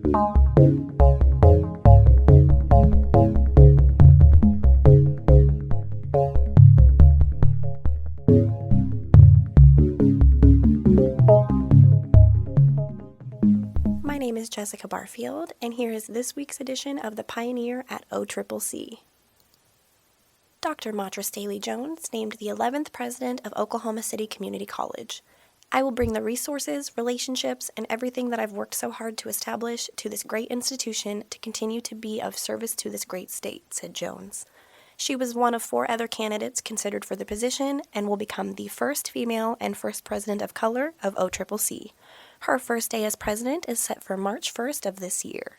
My name is Jessica Barfield, and here is this week's edition of the Pioneer at OCCC. Dr. Matra Staley-Jones named the 11th president of Oklahoma City Community College. I will bring the resources, relationships, and everything that I've worked so hard to establish to this great institution to continue to be of service to this great state, said Jones. She was one of 4 other candidates considered for the position and will become the first female and first president of color of OCCC. Her first day as president is set for March 1st of this year.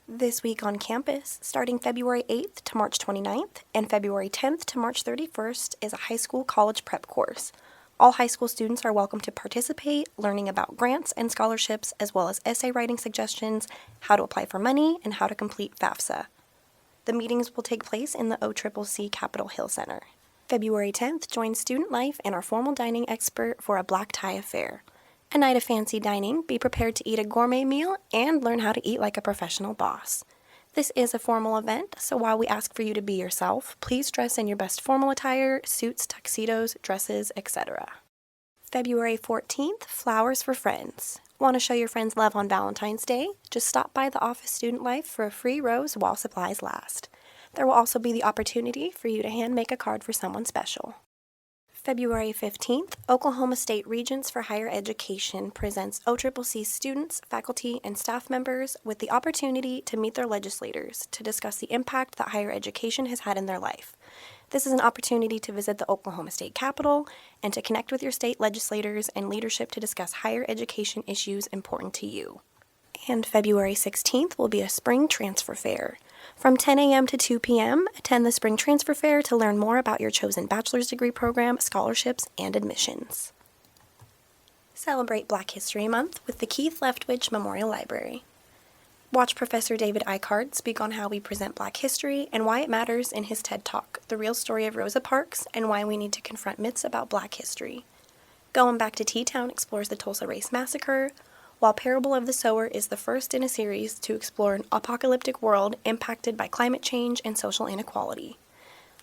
This week on campus, starting February 8th to March 29th and February 10th to March 31st, is a high school college prep course. All high school students are welcome to participate, learning about grants and scholarships, as well as essay writing suggestions, how to apply for money, and how to complete FAFSA. The meetings will take place in the OCCC Capitol Hill Center. February 10th, join Student Life and our formal dining expert for a black tie affair. A night of fancy dining, be prepared to eat a gourmet meal, and learn how to eat like a professional boss. This is a formal event, so while we ask for you to be yourself, please dress in your best formal attire, suits, tuxedos, dresses, etc. February 14th, Flowers for Friends. Want to show your friends love on Valentine's Day? Just stop by the office Student Life for a free rose while supplies last. There will also be the opportunity for you to hand make a card for someone special. February 15th, Oklahoma State Regents for Higher Education presents OCCC students, faculty, and staff members with the opportunity to meet their legislators to discuss the impact that higher education has had in their life. This is an opportunity to visit the Oklahoma State Capitol and to connect with your state legislators and leadership to discuss higher education issues important to you. And February 16th will be a spring transfer fair. From 10 a.m. to 2 p.m., attend the Spring Transfer Fair to learn more about your chosen bachelor's degree program, scholarships, and admissions. Celebrate Black History Month with the Keith Leftwitch Memorial Library. Watch Professor David Eichard speak on how we present Black history and why it matters in his TED Talk, The Real Story of Rosa Parks and Why We Need to Confront Myths About Black History. Going Back to T-Town explores the Tulsa Race Massacre, while Parable of the Sower is the first in a series to explore an apocalyptic world impacted by climate change and social inequality.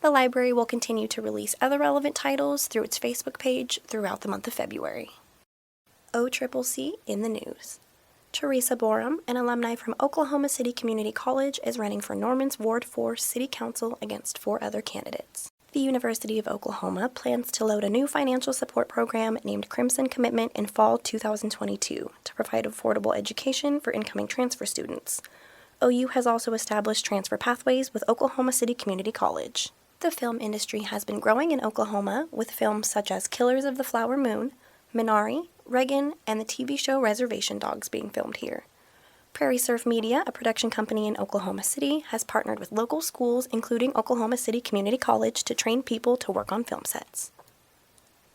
The library will continue to release other relevant titles through its Facebook page throughout the month of February. OCCC in the news. Teresa Borum, an alumni from Oklahoma City Community College, is running for Norman's Ward 4 City Council against 4 other candidates. The University of Oklahoma plans to load a new financial support program named Crimson Commitment in fall 2022 to provide affordable education for incoming transfer students. OU has also established transfer pathways with Oklahoma City Community College. The film industry has been growing in Oklahoma with films such as Killers of the Flower Moon, Minari, Reagan, and the TV show Reservation Dogs being filmed here. Prairie Surf Media, a production company in Oklahoma City, has partnered with local schools, including Oklahoma City Community College, to train people to work on film sets.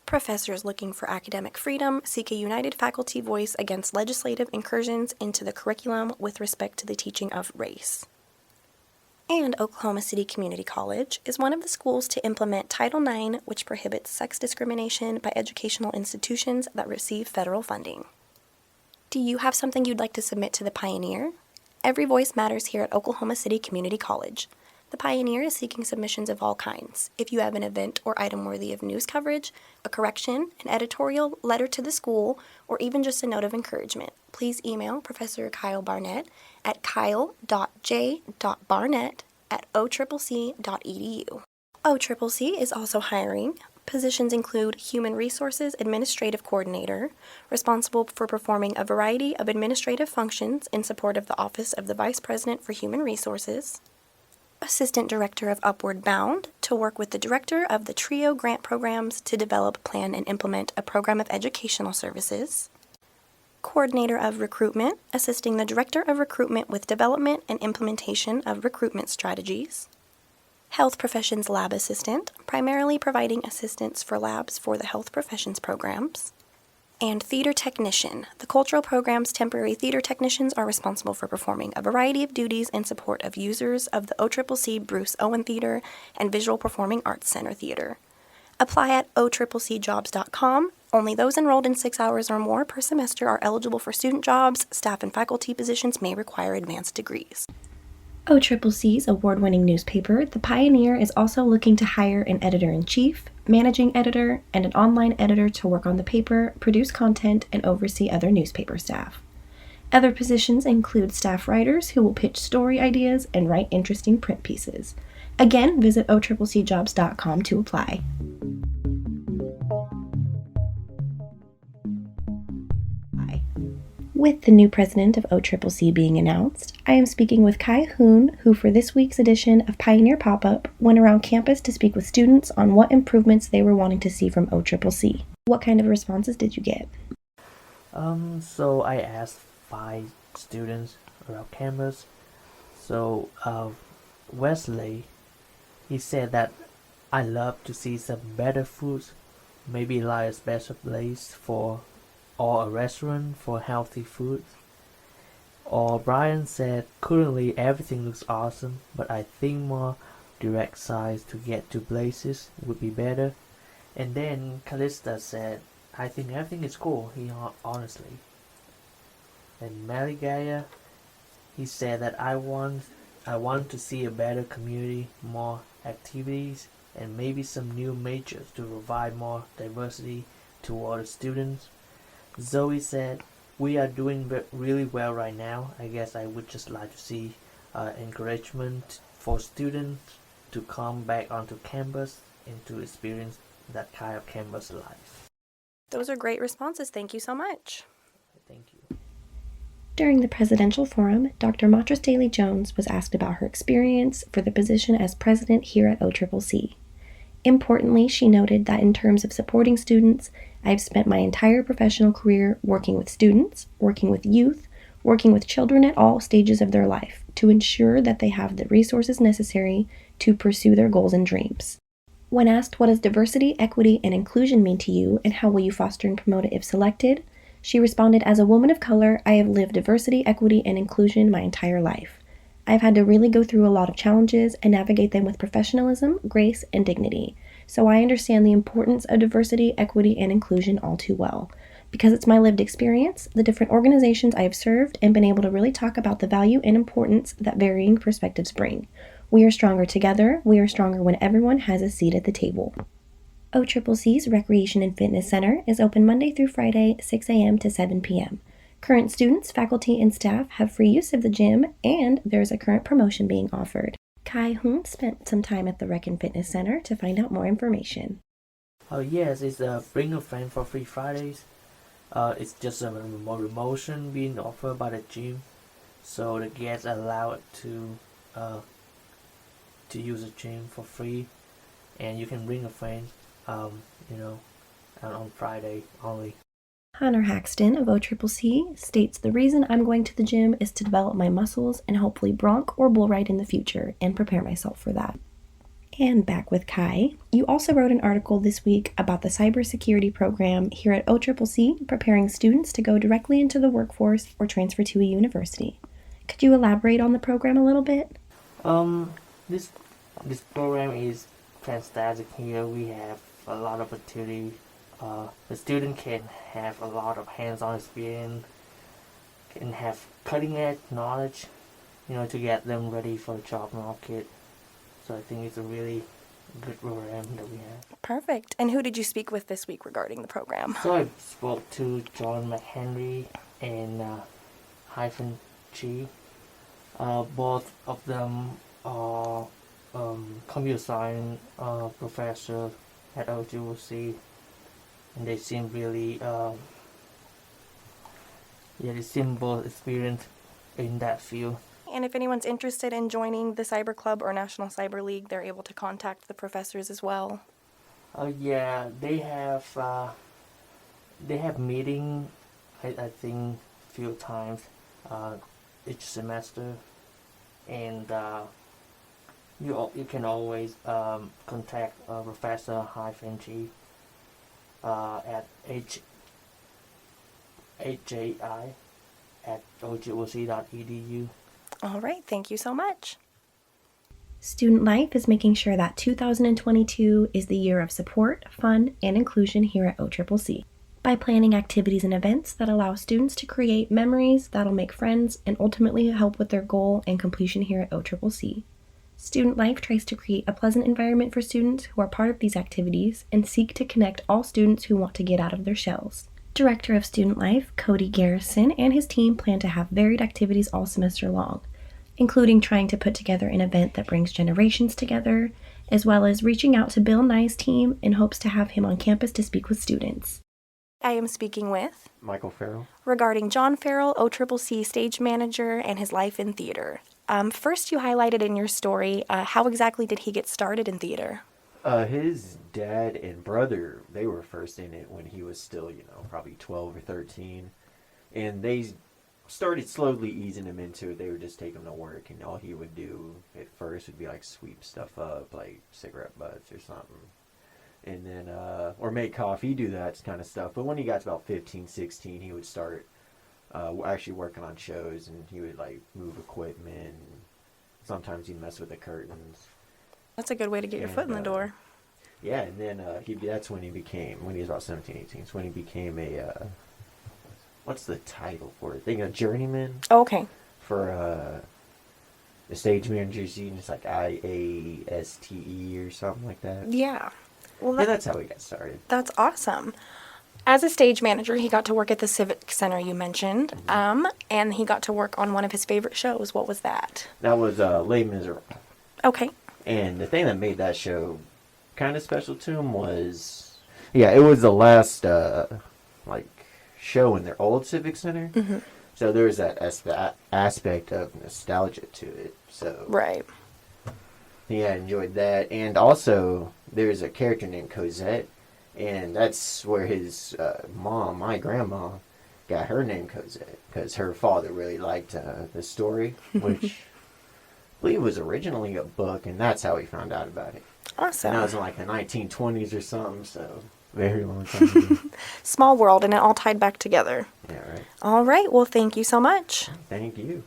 Professors looking for academic freedom seek a united faculty voice against legislative incursions into the curriculum with respect to the teaching of race. And Oklahoma City Community College is one of the schools to implement Title IX, which prohibits sex discrimination by educational institutions that receive federal funding. Do you have something you'd like to submit to the Pioneer? Every voice matters here at Oklahoma City Community College. The Pioneer is seeking submissions of all kinds. If you have an event or item worthy of news coverage, a correction, an editorial, letter to the school, or even just a note of encouragement, please email Professor Kyle Barnett at kyle.j.barnett@occc.edu. OCCC is also hiring. Positions include Human Resources Administrative Coordinator, responsible for performing a variety of administrative functions in support of the Office of the Vice President for Human Resources, Assistant Director of Upward Bound, to work with the Director of the TRIO grant programs to develop, plan, and implement a program of educational services, Coordinator of Recruitment, assisting the Director of Recruitment with development and implementation of recruitment strategies, Health Professions Lab Assistant, primarily providing assistance for labs for the health professions programs, and Theater Technician. The cultural program's temporary theater technicians are responsible for performing a variety of duties in support of users of the OCCC Bruce Owen Theater and Visual Performing Arts Center Theater. Apply at occccjobs.com Only those enrolled in 6 hours or more per semester are eligible for student jobs. Staff and faculty positions may require advanced degrees. OCCC's award-winning newspaper, The Pioneer, is also looking to hire an editor-in-chief, managing editor, and an online editor to work on the paper, produce content, and oversee other newspaper staff. Other positions include staff writers who will pitch story ideas and write interesting print pieces. Again, visit OCCCjobs.com to apply. With the new president of OCCC being announced, I am speaking with Kai Hoon, who for this week's edition of Pioneer Pop-Up went around campus to speak with students on what improvements they were wanting to see from OCCC. What kind of responses did you get? So I asked 5 students around campus. So Wesley, he said that I love to see some better foods, maybe like a special place for or a restaurant for healthy food. Or Brian said, currently everything looks awesome, but I think more direct sites to get to places would be better. And then Callista said, I think everything is cool, honestly. And Maligaya, he said that I want to see a better community, more activities, and maybe some new majors to provide more diversity to all the students. Zoe said, we are doing really well right now. I guess I would just like to see encouragement for students to come back onto campus and to experience that kind of campus life. Those are great responses. Thank you so much. Thank you. During the presidential forum, Dr. Matra Staley-Jones was asked about her experience for the position as president here at OCCC. Importantly, she noted that in terms of supporting students, I've spent my entire professional career working with students, working with youth, working with children at all stages of their life to ensure that they have the resources necessary to pursue their goals and dreams. When asked what does diversity, equity, and inclusion mean to you and how will you foster and promote it if selected, she responded, as a woman of color, I have lived diversity, equity, and inclusion my entire life. I've had to really go through a lot of challenges and navigate them with professionalism, grace, and dignity. So I understand the importance of diversity, equity, and inclusion all too well. Because it's my lived experience, the different organizations I have served, and been able to really talk about the value and importance that varying perspectives bring. We are stronger together. We are stronger when everyone has a seat at the table. OCCC's Recreation and Fitness Center is open Monday through Friday, 6 a.m. to 7 p.m. Current students, faculty, and staff have free use of the gym, and there's a current promotion being offered. Kai Hoon spent some time at the Rec and Fitness Center to find out more information. Yes, it's Bring a Friend for Free Fridays. It's just a promotion being offered by the gym, so the guests are allowed to use the gym for free, and you can bring a friend, on Friday only. Hunter Haxton of OCCC states, the reason I'm going to the gym is to develop my muscles and hopefully bronc or bull ride in the future and prepare myself for that. And back with Kai, you also wrote an article this week about the cybersecurity program here at OCCC, preparing students to go directly into the workforce or transfer to a university. Could you elaborate on the program a little bit? This program is fantastic here. We have a lot of activity. The student can have a lot of hands-on experience, can have cutting-edge knowledge, to get them ready for the job market. So I think it's a really good program that we have. Perfect. And who did you speak with this week regarding the program? So I spoke to John McHenry and Hyphen G. Both of them are computer science professor at OCCC. And they seem really, they seem both experienced in that field. And if anyone's interested in joining the Cyber Club or National Cyber League, they're able to contact the professors as well. Yeah, they have meeting, I think, a few times each semester, and you can always contact Professor Hyphen G. At hji@occ.edu. All right, thank you so much. Student Life is making sure that 2022 is the year of support, fun, and inclusion here at OCCC. by planning activities and events that allow students to create memories that'll make friends and ultimately help with their goal and completion here at OCCC. Student Life tries to create a pleasant environment for students who are part of these activities and seek to connect all students who want to get out of their shells. Director of Student Life, Cody Garrison, and his team plan to have varied activities all semester long, including trying to put together an event that brings generations together, as well as reaching out to Bill Nye's team in hopes to have him on campus to speak with students. I am speaking with Michael Farrell. regarding John Farrell, OCCC stage manager, and his life in theater. First, you highlighted in your story, how exactly did he get started in theater? His dad and brother, they were first in it when he was still, probably 12 or 13. And they started slowly easing him into it. They would just take him to work, and all he would do at first would be like sweep stuff up, like cigarette butts or something. And then, or make coffee, do that kind of stuff. But when he got to about 15, 16, he would start actually working on shows, and he would like move equipment. And sometimes he'd mess with the curtains. That's a good way to get your foot in the door. Yeah, and then that's when he became, when he was about 17, 18, it's when he became a, what's the title for it? I think a journeyman. Oh, okay. For the stage manager's union. It's like IASTE or something like that. Yeah. Well, Yeah, that's how he got started. That's awesome. As a stage manager, he got to work at the Civic Center you mentioned, and he got to work on one of his favorite shows. What was that? That was Les Miserables. Okay. And the thing that made that show kind of special to him was, it was the last show in their old Civic Center. Mm-hmm. So there was that aspect of nostalgia to it. So right. Yeah, I enjoyed that. And also, there's a character named Cosette, and that's where his mom, my grandma, got her name Cosette, because her father really liked the story, which I believe was originally a book, and that's how he found out about it. Awesome. And that was in like the 1920s or something, so very long time ago. Small world, and it all tied back together. Yeah, right. All right, well, thank you so much. Thank you.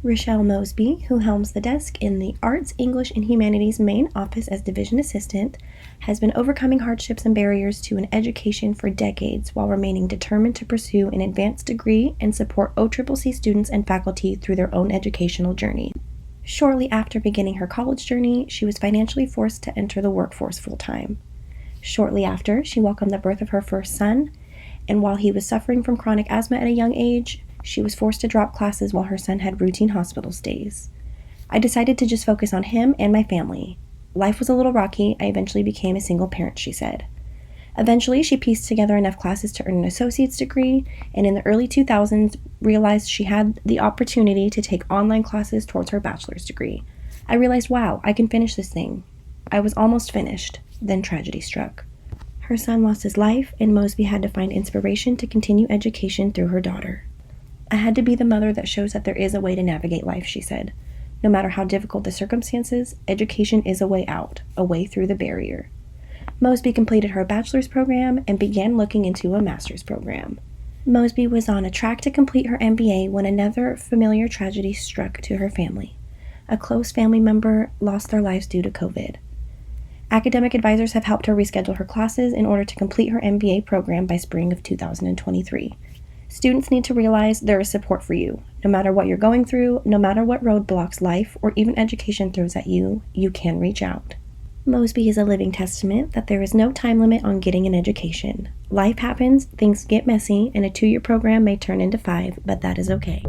Rochelle Mosby, who helms the desk in the Arts, English, and Humanities main office as division assistant, has been overcoming hardships and barriers to an education for decades while remaining determined to pursue an advanced degree and support OCCC students and faculty through their own educational journey. Shortly after beginning her college journey, she was financially forced to enter the workforce full-time. Shortly after, she welcomed the birth of her first son, and while he was suffering from chronic asthma at a young age, she was forced to drop classes while her son had routine hospital stays. I decided to just focus on him and my family. Life was a little rocky. I eventually became a single parent, she said. Eventually, she pieced together enough classes to earn an associate's degree, and in the early 2000s, realized she had the opportunity to take online classes towards her bachelor's degree. I realized, wow, I can finish this thing. I was almost finished. Then tragedy struck. Her son lost his life, and Mosby had to find inspiration to continue education through her daughter. I had to be the mother that shows that there is a way to navigate life, she said. No matter how difficult the circumstances, education is a way out, a way through the barrier. Mosby completed her bachelor's program and began looking into a master's program. Mosby was on a track to complete her MBA when another familiar tragedy struck to her family. A close family member lost their lives due to COVID. Academic advisors have helped her reschedule her classes in order to complete her MBA program by spring of 2023. Students need to realize there is support for you. No matter what you're going through, no matter what roadblocks life or even education throws at you, you can reach out. Mosby is a living testament that there is no time limit on getting an education. Life happens, things get messy, and a 2-year program may turn into 5, but that is okay.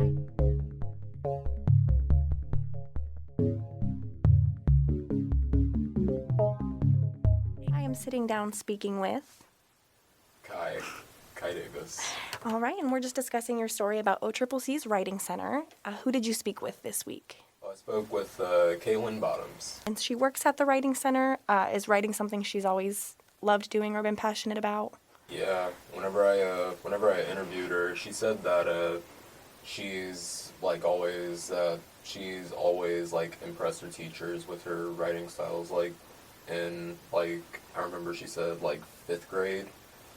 I am sitting down speaking with Kai Davis. All right, and we're just discussing your story about OCCC's Writing Center. Who did you speak with this week? Well, I spoke with Kaylin Bottoms. And she works at the Writing Center. Is writing something she's always loved doing or been passionate about? Yeah, whenever I interviewed her, she said that she's always impressed her teachers with her writing styles. I remember she said 5th grade,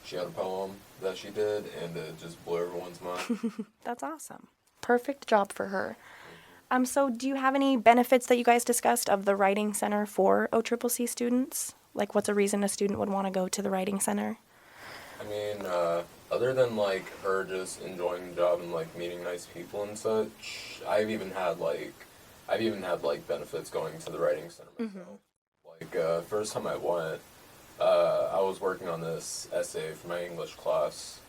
she had a poem that she did, and it just blew everyone's mind. That's awesome. Perfect job for her. So do you have any benefits that you guys discussed of the Writing Center for OCCC students? What's a reason a student would want to go to the Writing Center? I mean, other than like her just enjoying the job and like meeting nice people and such, I've even had like benefits going to the writing center myself. Like first time I went, I was working on this essay for my English class,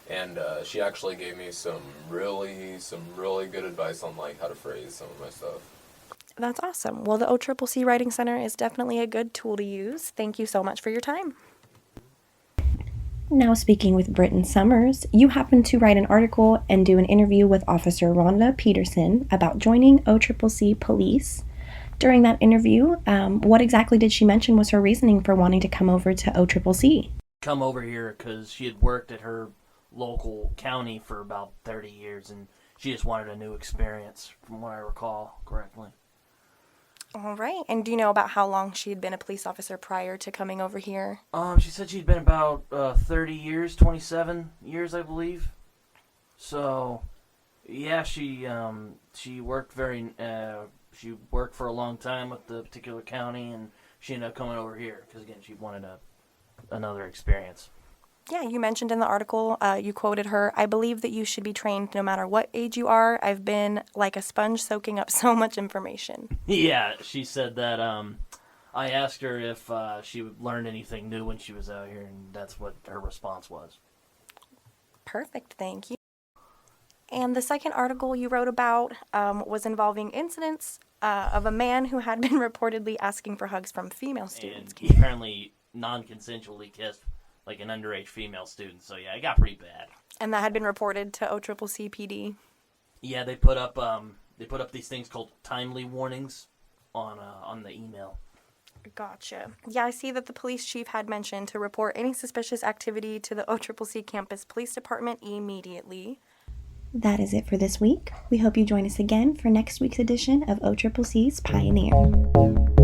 and she actually gave me some really good advice on like how to phrase some of my stuff. That's awesome. Well, the OCCC Writing Center is definitely a good tool to use. Thank you so much for your time. Now speaking with Britton Summers, you happened to write an article and do an interview with Officer Rhonda Peterson about joining OCCC Police. During that interview, what exactly did she mention was her reasoning for wanting to come over to OCCC? Come over here because she had worked at her local county for about 30 years, and she just wanted a new experience, from what I recall correctly. All right. And do you know about how long she had been a police officer prior to coming over here? She said she'd been about 30 years, 27 years, I believe. So, yeah, she worked she worked for a long time with the particular county, and she ended up coming over here because, again, she wanted another experience. Yeah, you mentioned in the article, you quoted her, "I believe that you should be trained no matter what age you are. I've been like a sponge soaking up so much information." Yeah, she said that. I asked her if she learned anything new when she was out here, and that's what her response was. Perfect, thank you. And the second article you wrote about was involving incidents of a man who had been reportedly asking for hugs from female students. And he apparently non-consensually kissed like an underage female student. So yeah, it got pretty bad. And that had been reported to OCCC PD. Yeah, they put up these things called timely warnings on the email. Gotcha. Yeah, I see that the police chief had mentioned to report any suspicious activity to the OCCC campus police department immediately. That is it for this week. We hope you join us again for next week's edition of OCCC's Pioneer.